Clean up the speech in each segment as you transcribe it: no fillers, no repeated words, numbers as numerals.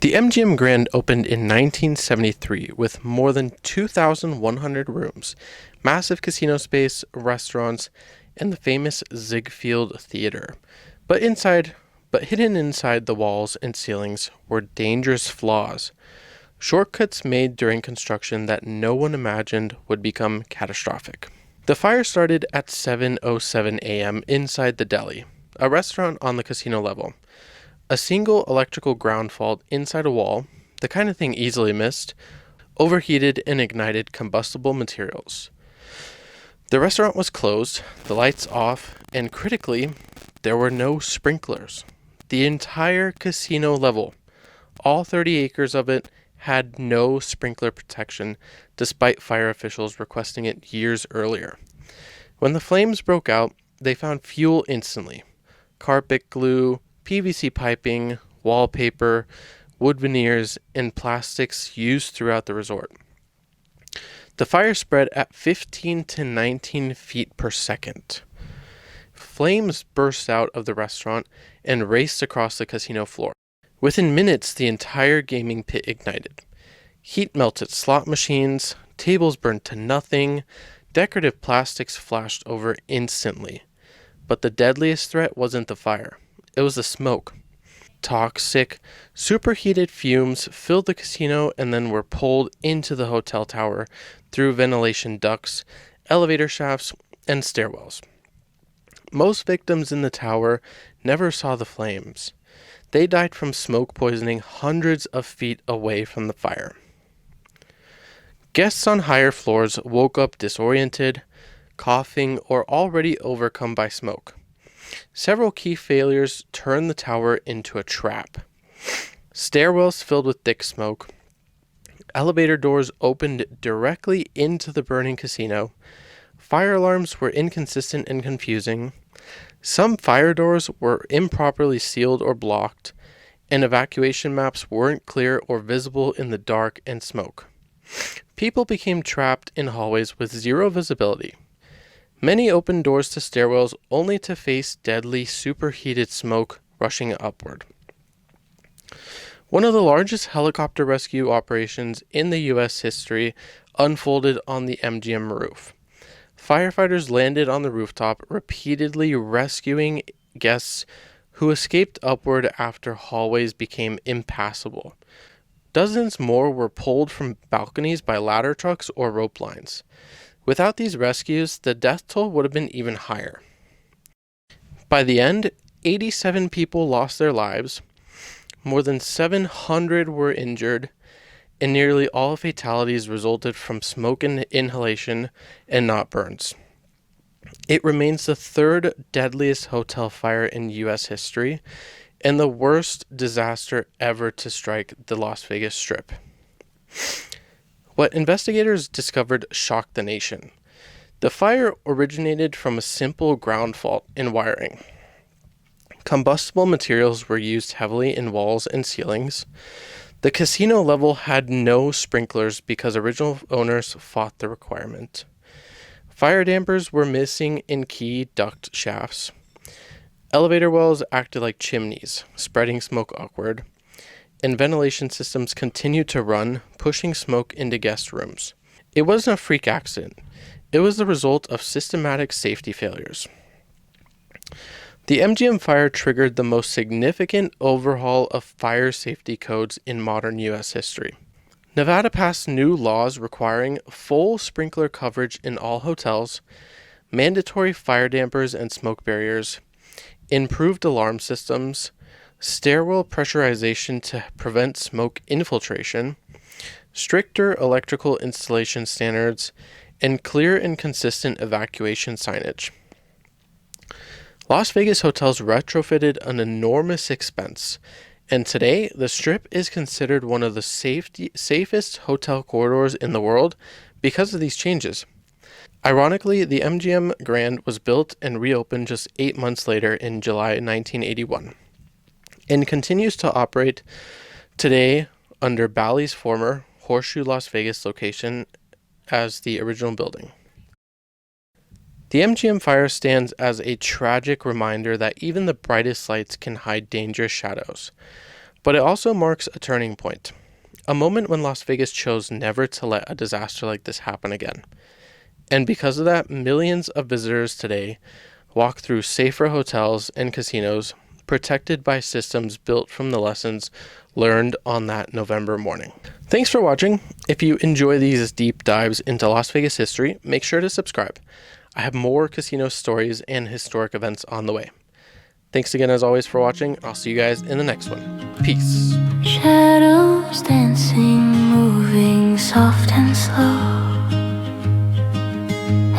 The MGM Grand opened in 1973 with more than 2,100 rooms, massive casino space, restaurants, and the famous Ziegfeld Theater. But hidden inside the walls and ceilings were dangerous flaws, shortcuts made during construction that no one imagined would become catastrophic. The fire started at 7:07 a.m. inside the Deli, a restaurant on the casino level. A single electrical ground fault inside a wall, the kind of thing easily missed, overheated and ignited combustible materials. The restaurant was closed, the lights off, and critically, there were no sprinklers. The entire casino level, all 30 acres of it, had no sprinkler protection, despite fire officials requesting it years earlier. When the flames broke out, they found fuel instantly: carpet glue, PVC piping, wallpaper, wood veneers, and plastics used throughout the resort. The fire spread at 15 to 19 feet per second. Flames burst out of the restaurant and raced across the casino floor. Within minutes, the entire gaming pit ignited. Heat melted slot machines, tables burned to nothing, decorative plastics flashed over instantly. But the deadliest threat wasn't the fire. It was the smoke. Toxic, superheated fumes filled the casino and then were pulled into the hotel tower through ventilation ducts, elevator shafts, and stairwells. Most victims in the tower never saw the flames. They died from smoke poisoning hundreds of feet away from the fire. Guests on higher floors woke up disoriented, coughing, or already overcome by smoke. Several key failures turned the tower into a trap. Stairwells filled with thick smoke. Elevator doors opened directly into the burning casino. Fire alarms were inconsistent and confusing. Some fire doors were improperly sealed or blocked, and evacuation maps weren't clear or visible in the dark and smoke. People became trapped in hallways with zero visibility. Many opened doors to stairwells only to face deadly superheated smoke rushing upward. One of the largest helicopter rescue operations in the U.S. history unfolded on the MGM roof. Firefighters landed on the rooftop, repeatedly rescuing guests who escaped upward after hallways became impassable. Dozens more were pulled from balconies by ladder trucks or rope lines. Without these rescues, the death toll would have been even higher. By the end, 87 people lost their lives, more than 700 were injured, and nearly all fatalities resulted from smoke inhalation and not burns. It remains the third deadliest hotel fire in U.S. history and the worst disaster ever to strike the Las Vegas Strip. What investigators discovered shocked the nation. The fire originated from a simple ground fault in wiring. Combustible materials were used heavily in walls and ceilings. The casino level had no sprinklers because original owners fought the requirement. Fire dampers were missing in key duct shafts. Elevator wells acted like chimneys, spreading smoke upward, and ventilation systems continued to run, pushing smoke into guest rooms. It wasn't a freak accident. It was the result of systematic safety failures. The MGM fire triggered the most significant overhaul of fire safety codes in modern U.S. history. Nevada passed new laws requiring full sprinkler coverage in all hotels, mandatory fire dampers and smoke barriers, improved alarm systems, stairwell pressurization to prevent smoke infiltration, stricter electrical installation standards, and clear and consistent evacuation signage. Las Vegas hotels retrofitted an enormous expense, and today the Strip is considered one of the safest hotel corridors in the world because of these changes. Ironically, the MGM Grand was built and reopened just 8 months later in July 1981, and continues to operate today under Bally's former Horseshoe Las Vegas location as the original building. The MGM fire stands as a tragic reminder that even the brightest lights can hide dangerous shadows. But it also marks a turning point, a moment when Las Vegas chose never to let a disaster like this happen again. And because of that, millions of visitors today walk through safer hotels and casinos protected by systems built from the lessons learned on that November morning. Thanks for watching. If you enjoy these deep dives into Las Vegas history, make sure to subscribe. I have more casino stories and historic events on the way. Thanks again as always for watching. I'll see you guys in the next one. Peace. Shadows dancing, moving soft and slow.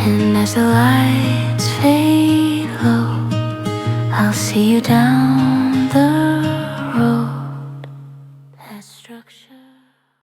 And as the lights fade low, I'll see you down the road.